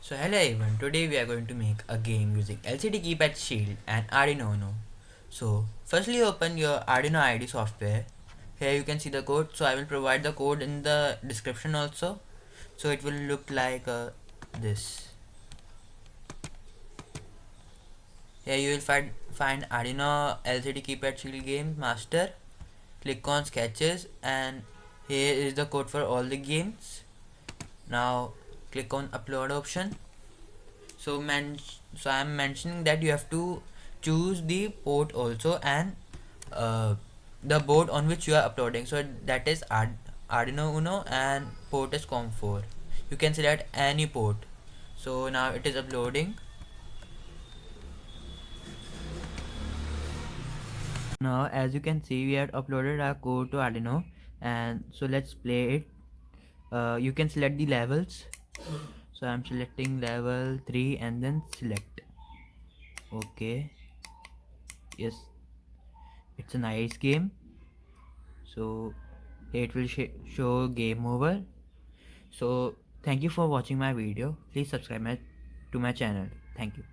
So hello everyone, today we are going to make a game using LCD keypad shield and Arduino Uno. So firstly open your Arduino IDE software. Here you can see the code, so I will provide the code in the description also. So it will look like this. Here you will find Arduino LCD keypad shield game master. Click on sketches and here is the code for all the games. Now click on upload option. So I'm mentioning that you have to choose the port also and uh, the board on which you are uploading. So that is Arduino Uno and port is COM4. You can select any port. So now it is uploading. Now as you can see, we have uploaded our code to Arduino, and so let's play it. You can select the levels. So I'm selecting level 3 and then select. Okay, yes, it's a nice game. So it will show game over. So thank you for watching my video. Please subscribe to my channel. Thank you.